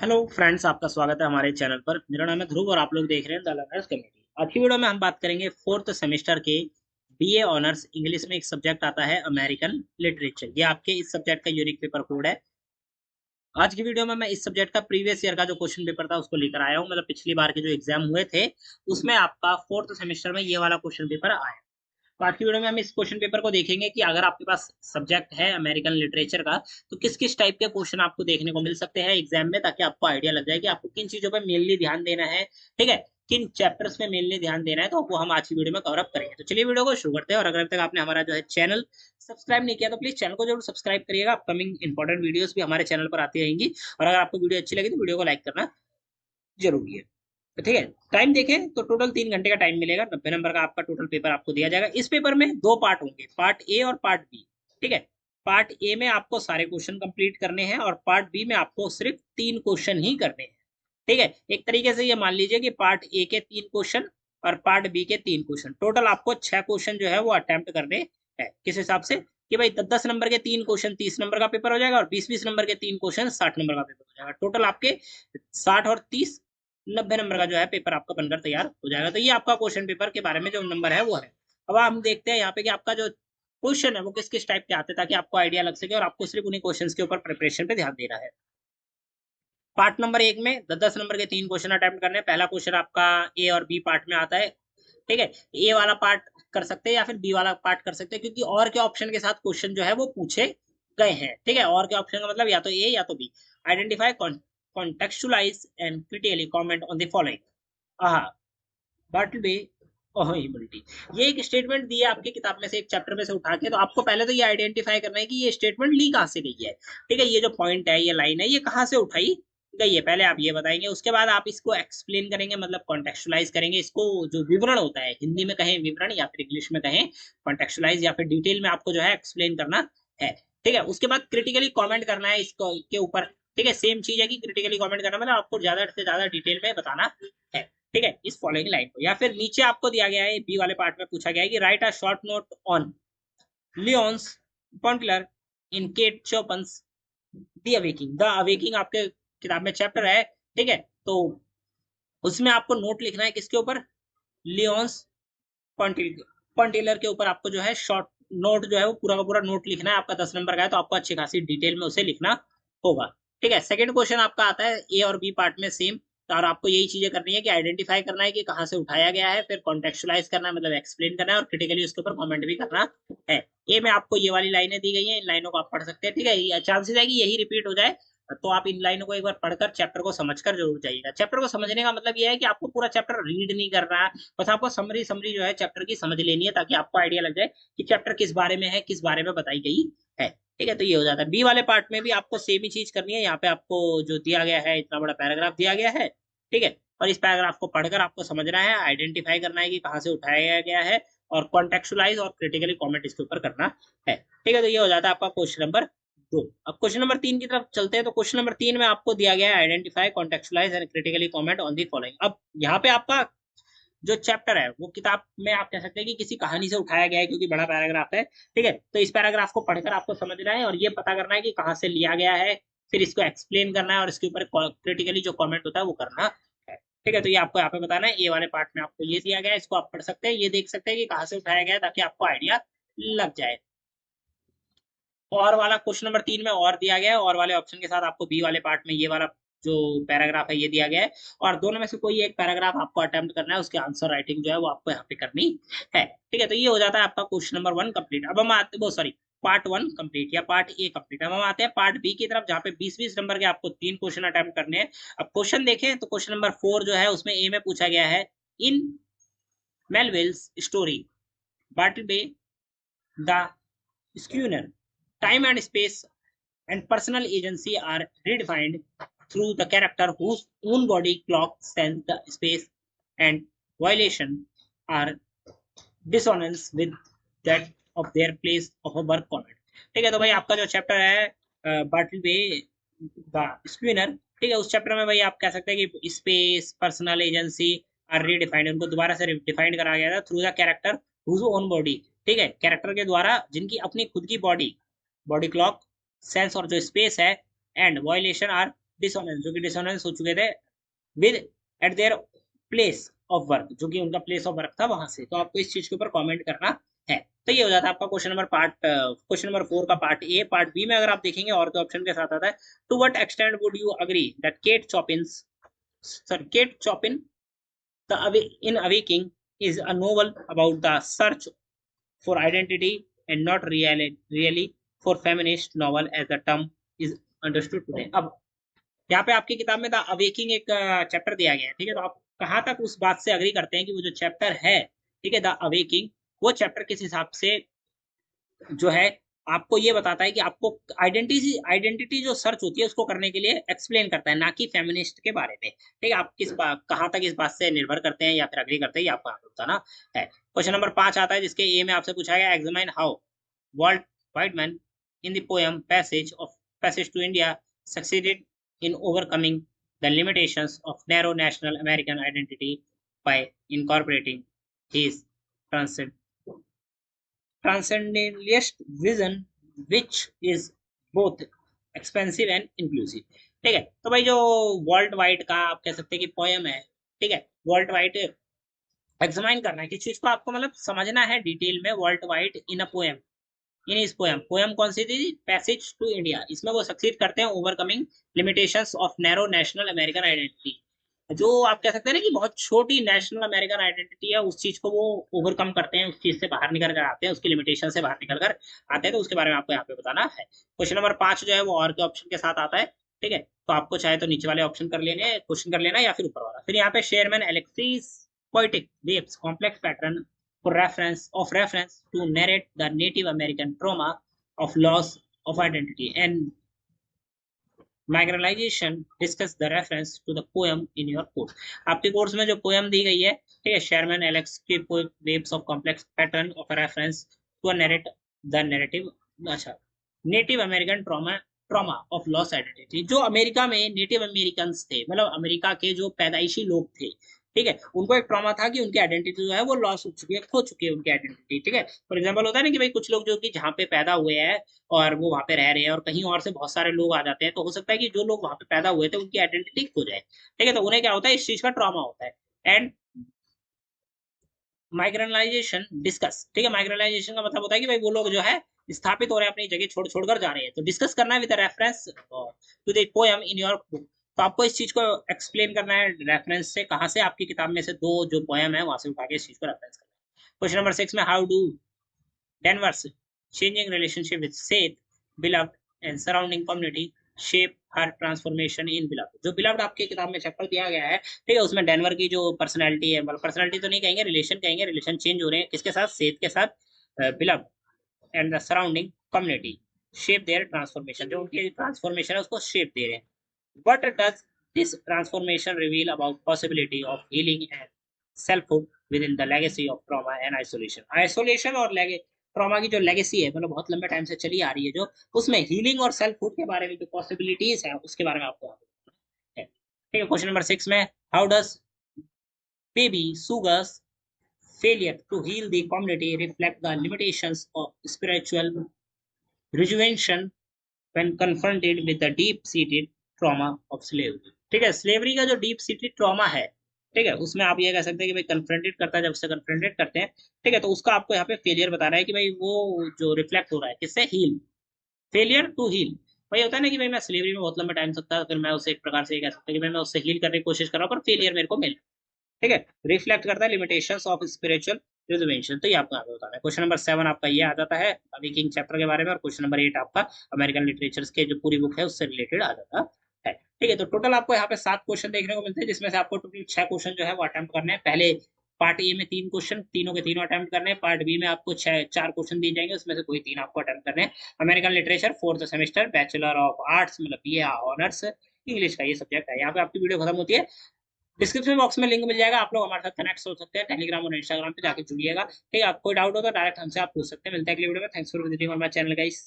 Hello friends, आपका स्वागत है हमारे चैनल पर। मेरा नाम है ध्रुव और आप लोग देख रहे हैं द लर्नर्स कम्युनिटी। आज की वीडियो में हम बात करेंगे फोर्थ सेमेस्टर के बीए ऑनर्स इंग्लिश में एक सब्जेक्ट आता है अमेरिकन लिटरेचर। ये आपके इस सब्जेक्ट का यूनिक पेपर कोड है। आज की वीडियो में मैं इस सब्जेक्ट का प्रीवियस ईयर का जो क्वेश्चन पेपर था उसको लेकर आया हूँ। मतलब पिछली बार के जो एग्जाम हुए थे उसमें आपका फोर्थ सेमेस्टर में ये वाला क्वेश्चन पेपर आया। तो आज की वीडियो में हम इस क्वेश्चन पेपर को देखेंगे कि अगर आपके पास सब्जेक्ट है अमेरिकन लिटरेचर का तो किस किस टाइप के क्वेश्चन आपको देखने को मिल सकते हैं एग्जाम में, ताकि आपको आइडिया लग जाए कि आपको किन चीजों पर मेनली ध्यान देना है। ठीक है, किन चैप्टर्स में मेनली ध्यान देना है, तो वो हम आज की वीडियो में कवर अप करेंगे। तो चलिए वीडियो को शुरू करते हैं। और अगर अभी तक आपने हमारा जो है चैनल सब्सक्राइब नहीं किया तो प्लीज चैनल को जरूर सब्सक्राइब करिएगा। अपकमिंग इंपॉर्टेंट वीडियोस भी हमारे चैनल पर आती रहेंगी। और अगर आपको वीडियो अच्छी लगी तो वीडियो को लाइक करना जरूरी है। तो ठीक है, टाइम देखें तो टोटल 3 घंटे का टाइम मिलेगा। 90 नंबर का आपका टोटल पेपर आपको दिया जाएगा। इस पेपर में दो पार्ट होंगे, पार्ट ए और पार्ट बी। ठीक है, पार्ट ए में आपको सारे क्वेश्चन कंप्लीट करने हैं और पार्ट बी में आपको सिर्फ 3 क्वेश्चन ही करने हैं। ठीक है, एक तरीके से ये मान लीजिए कि पार्ट ए के 3 क्वेश्चन और पार्ट बी के 3 क्वेश्चन, टोटल आपको 6 क्वेश्चन जो है वो अटेम्प्ट करने हैं। किस हिसाब से कि भाई 10-10 नंबर के 3 क्वेश्चन 30 नंबर का पेपर हो जाएगा और 20-20 नंबर के 3 क्वेश्चन 60 नंबर का पेपर हो जाएगा। टोटल आपके 60 और 30 90 नंबर का जो है पेपर आपका बनकर तैयार हो जाएगा। तो ये आपका क्वेश्चन पेपर के बारे में जो नंबर है वो है। अब हम देखते हैं यहाँ पे कि आपका जो क्वेश्चन है वो किस किस टाइप के आते हैं, ताकि आपको आइडिया लग सके और आपको सिर्फ उन्हीं क्वेश्चंस के ऊपर प्रिपरेशन पे ध्यान देना है। पार्ट नंबर 1 में 10-10 नंबर के 3 क्वेश्चन अटेम्प्ट करने हैं। पहला क्वेश्चन आपका ए और बी पार्ट में आता है। ठीक है, ए वाला पार्ट कर सकते हैं या फिर बी वाला पार्ट कर सकते हैं, क्योंकि और के ऑप्शन के साथ क्वेश्चन जो है वो पूछे गए हैं। ठीक है, और के ऑप्शन का मतलब या तो ए या तो B. Identify, contextualize and critically comment on the following. हाँ, बर्टले इम्यूनिटी, ये एक स्टेटमेंट दी है आपकी किताब में से, एक चैप्टर में से उठा के। तो आपको पहले तो ये आइडेंटिफाई करना है कि ये स्टेटमेंट ली कहाँ से गई है। ठीक है, ये जो पॉइंट है, ये लाइन है, ये कहाँ से उठाई गई है, पहले आप ये बताएंगे। उसके बाद आप इसको एक्सप्लेन करेंगे, मतलब कॉन्टेक्चुअलाइज करेंगे। इसको जो विवरण होता है, हिंदी में कहें विवरण या फिर इंग्लिश में कहें कॉन्टेक्चुअलाइज, या फिर डिटेल में आपको जो है एक्सप्लेन करना है। ठीक है, उसके बाद क्रिटिकली कॉमेंट करना है इसको के ऊपर। ठीक है, सेम चीज है कि क्रिटिकली कॉमेंट करना मतलब आपको ज्यादा से ज्यादा डिटेल में बताना है। ठीक है, इस फॉलोइंग लाइन को, या फिर नीचे आपको दिया गया है बी वाले पार्ट में पूछा गया है कि write a short note on Leonce Pontellier in Kate Chopin's the Awakening. The Awakening आपके किताब में चैप्टर है। ठीक है, तो उसमें आपको नोट लिखना है किसके ऊपर, लियोन्स पॉन्टिलर के ऊपर आपको जो है शॉर्ट नोट जो है वो पूरा का पूरा नोट लिखना है। आपका 10 नंबर का है तो आपको अच्छी खासी डिटेल में उसे लिखना होगा। ठीक है, सेकंड क्वेश्चन आपका आता है ए और बी पार्ट में सेम। और आपको यही चीजें करनी है कि आइडेंटिफाई करना है कि कहाँ से उठाया गया है, फिर कॉन्टेक्चुअलाइज करना है मतलब एक्सप्लेन करना है, और क्रिटिकली उसके ऊपर कमेंट भी करना है। ए में आपको ये वाली लाइनें दी गई हैं, इन लाइनों को आप पढ़ सकते हैं। ठीक है, चांसेस है कि यही रिपीट हो जाए, तो आप इन लाइनों को एक बार पढ़कर चैप्टर को समझकर जरूर जाइएगा। चैप्टर को समझने का मतलब यह है कि आपको पूरा चैप्टर रीड नहीं करना है, बस आपको समरी समरी जो है चैप्टर की समझ लेनी है, ताकि आपको आइडिया लग जाए कि चैप्टर किस बारे में है, किस बारे में बताई गई है। ठीक है, तो ये हो जाता है। बी वाले पार्ट में भी आपको सेम ही चीज करनी है। यहाँ पे आपको जो दिया गया है, इतना बड़ा पैराग्राफ दिया गया है। ठीक है, और इस पैराग्राफ को पढ़कर आपको समझना है, आइडेंटिफाई करना है कि कहाँ से उठाया गया है, और कॉन्टेक्चुअलाइज और क्रिटिकली कॉमेंट इसके ऊपर करना है। ठीक है, तो ये हो जाता है आपका क्वेश्चन नंबर 2। अब क्वेश्चन नंबर 3 की तरफ चलते हैं। तो क्वेश्चन नंबर 3 में आपको दिया गया है identify, contextualize and critically comment on the following. अब यहाँ पे आपका जो चैप्टर है वो किताब में आप कह सकते हैं कि किसी कहानी से उठाया गया है, क्योंकि बड़ा पैराग्राफ है। ठीक है, तो इस पैराग्राफ को पढ़कर आपको समझना है और ये पता करना है कि कहाँ से लिया गया है, फिर इसको एक्सप्लेन करना है और इसके ऊपर क्रिटिकली जो कमेंट होता है वो करना है। ठीक है, तो ये आपको यहाँ पे बताना है। ए वाले पार्ट में आपको ये दिया गया है, इसको आप पढ़ सकते हैं, ये देख सकते हैं कि कहाँ से उठाया गया है, ताकि आपको आइडिया लग जाए। और वाला क्वेश्चन नंबर 3 में और दिया गया है, और वाले ऑप्शन के साथ आपको बी वाले पार्ट में ये वाला जो पैराग्राफ है ये दिया गया है, और दोनों में से कोई एक पैराग्राफ आपको अटेम्प्ट करना है, उसके आंसर राइटिंग जो है वो आपको यहाँ पे करनी है। ठीक है, तो ये हो जाता है आपका क्वेश्चन नंबर 1 कंप्लीट। अब हम आते वो सॉरी पार्ट 1 कंप्लीट या पार्ट ए कंप्लीट। अब हम आते हैं पार्ट बी की तरफ, जहाँ पे 20-20 नंबर के आपको 3 क्वेश्चन अटेम्प्ट करने हैं। अब क्वेश्चन देखें तो क्वेश्चन नंबर 4 जो है उसमें ए में पूछा गया है, in Melville's story Bartleby the schooner, time and space and personal agency are redefined through the character whose own body clock sense the space, and violation are dissonance with that of their place of a work comment। ठीक है, तो भाई आपका जो chapter है bottle bay the स्क्वीनर, ठीक है, उस चैप्टर में भाई आप कह सकते हैं कि space, personal agency are redefined, उनको दोबारा से डिफाइंड करा गया था through the character whose own body. ठीक है, कैरेक्टर के द्वारा जिनकी अपनी खुद की बॉडी, बॉडी क्लॉक, सेंस और जो स्पेस है, एंड वायलेशन आर डिसऑनेस्ट, जो कि डिसऑनेस्ट हो चुके थे with eight their place of work, जो कि उनका प्लेस ऑफ वर्क था वहां से। तो आपको इस चीज के ऊपर कमेंट करना है। तो ये हो जाता है आपका क्वेश्चन नंबर 4 का पार्ट ए। पार्ट बी में अगर आप देखेंगे और के ऑप्शन के साथ आता है, to what extent would you agree that Kate Chopin in Awakening is a novel about the search for identity and not really for feminist novel as the term is understood today। अब यहाँ पे आपकी किताब में the awaking एक chapter दिया गया है, ठीक है। तो आप कहाँ तक उस बात से अग्री करते हैं कि वो जो चैप्टर है, ठीक है, द अवेकिंग, वो चैप्टर किस हिसाब से जो है आपको ये बताता है कि आपको आइडेंटिटी जो सर्च होती है उसको करने के लिए एक्सप्लेन करता है, ना कि फेमिनिस्ट के बारे में, ठीक है। आप कहाँ तक इस बात से निर्भर करते हैं या फिर अग्री करते हैं, ये आपको बताना है। क्वेश्चन नंबर 5 आता है, जिसके ए में आपसे पूछा गया, examine how Walt Whitman in the poem Passage to India succeeded in overcoming the limitations of narrow national American identity by incorporating his transcendentalist vision which is both expensive and inclusive। ठीक है। तो भाई जो vault white का आप कह सकते हैं कि पोयम है, ठीक है, वॉल्ट वाइट एग्जामाइन करना है, किस चीज को आपको मतलब समझना है डिटेल में। Walt Whitman in a poem, in इस पोएम कौन सी थी, पैसेज टू इंडिया, इसमें वो सक्सीड करते हैं overcoming limitations of narrow national American identity. जो आप कह सकते हैं ना कि बहुत छोटी नेशनल अमेरिकन आइडेंटिटी है, उस चीज को वो ओवरकम करते हैं, उस चीज से बाहर निकल कर आते हैं, उसकी लिमिटेशन से बाहर निकल कर आते हैं। तो उसके बारे में आपको यहाँ पे बताना है। क्वेश्चन नंबर 5 जो है वो और के ऑप्शन के साथ आता है, ठीक है। तो आपको चाहे तो नीचे वाले ऑप्शन कर लेने, क्वेश्चन कर लेना, या फिर ऊपर वाला। फिर यहाँ पे Sherman Alexis poetic waves complex pattern for reference to narrate the Native American trauma of loss of identity and marginalization। Discuss the reference to the poem in your course। आपके कोर्स में जो पोएम दी गई है, ठीक है, Sherman Alexie की waves of complex pattern of reference to narrate the narrative, अच्छा, native American trauma of loss identity. जो अमेरिका में नेटिव अमेरिकन थे, मतलब अमेरिका के जो पैदाइशी लोग थे, ठीक है, उनको एक ट्रॉमा था कि उनकी आइडेंटिटी जो है वो लॉस हो चुकी है, खो चुकी है उनकी आइडेंटिटी, ठीक है। फॉर एग्जांपल होता है ना कि भाई कुछ लोग जो कि जहाँ पे पैदा हुए हैं और वो वहाँ पे रह रहे हैं और कहीं और से बहुत सारे लोग आ जाते हैं, तो हो सकता है कि जो लोग वहाँ पे पैदा हुए थे उनकी आइडेंटिटी खो जाए, ठीक है। तो उन्हें क्या होता है, इस चीज का ट्रॉमा होता है। एंड माइग्रेनाइजेशन डिस्कस, ठीक है, माइग्रेनाइजेशन का मतलब होता है कि भाई वो लोग जो है स्थापित हो रहे हैं, अपनी जगह छोड़ छोड़कर जा रहे हैं। तो डिस्कस करना है with reference to the poem in your book. तो आपको इस चीज को एक्सप्लेन करना है रेफरेंस से, कहां से, आपकी किताब में से दो जो पोएम है वहां से उठा के इस चीज को रेफरेंस करना है। क्वेश्चन नंबर 6 में, how do Denver's changing relationship with Seth, beloved and surrounding community shape her transformation in beloved। जो beloved आपकी किताब में चैप्टर दिया गया है, ठीक है, उसमें डेनवर की जो पर्सनैलिटी है, मतलब पर्सनैलिटी तो नहीं कहेंगे, रिलेशन कहेंगे, रिलेशन चेंज हो रहे हैं किसके साथ, सेथ के साथ, beloved and the surrounding community shape their transformation, जो उनकी ट्रांसफॉर्मेशन है उसको शेप दे रहे हैं। What does this transformation reveal about possibility of healing and selfhood within the legacy of trauma and isolation? Isolation और ट्रॉमा की जो लेगेसी है, मतलब बहुत लंबे टाइम से चली आ रही है, जो उसमें हीलिंग और सेल्फहुड के बारे में जो पॉसिबिलिटीज है उसके बारे में आपको है, ठीक है। क्वेश्चन नंबर 6 में, how does baby sugars failure to heal the community reflect the limitations of spiritual rejuvenation when confronted with the deep seated trauma of slavery। ठीक है, स्लेवरी का जो डीप सीटेड ट्रॉमा है, ठीक है, उसमें आप ये कह सकते हैं कि भाई कन्फ्रंटेड करता है, जब उससे कन्फ्रंटेड करते हैं, ठीक है, तो उसका आपको यहाँ पे फेलियर बता रहा है कि भाई वो जो रिफ्लेक्ट हो रहा है किससे, हील, फेलियर टू हील। भाई होता है ना कि भाई मैं स्लेवरी में बहुत लंबा टाइम सकता, फिर मैं उसे एक प्रकार से ये कह सकता हूँ कि भाई मैं उससे हील करने की कोशिश कर रहा हूँ पर फेलियर मेरे को मिल, ठीक है, रिफ्लेक्ट करता है लिमिटेशंस ऑफ स्पिरिचुअल रिजर्वेशन। तो ये आपको आगे बताना है। क्वेश्चन नंबर 7 आपका ये आ जाता है अभी किंग चैप्टर के बारे में, और क्वेश्चन नंबर 8 आपका अमेरिकन लिटरेचर के जो पूरी बुक है उससे रिलेटेड आ जाता है, ठीक है। तो टोटल आपको यहाँ पे 7 क्वेश्चन देखने को मिलते हैं, जिसमें से आपको टोटल 6 क्वेश्चन जो है वो अटेम्प्ट करने हैं। पहले पार्ट ए में 3 क्वेश्चन, तीनों के तीनों अटेम्प्ट करने हैं। पार्ट बी में आपको 4 क्वेश्चन दिए जाएंगे, उसमें से कोई 3 आपको अटेम्प्ट करने हैं। American literature 4th semester, bachelor of arts, मतलब बीए ऑनर्स इंग्लिश का ये सब्जेक्ट है। यहाँ पे आपकी वीडियो खत्म होती है, डिस्क्रिप्शन बॉक्स में लिंक मिल जाएगा, आप लोग हमारे साथ कनेक्ट हो सकते हैं, टेलीग्राम और इंस्टाग्राम पे जाके जुड़िएगा, ठीक है। आपको कोई डाउट हो तो डायरेक्ट हमसे आप पूछ सकते हैं। मिलते हैं अगली वीडियो में। Thanks for visiting my channel guys.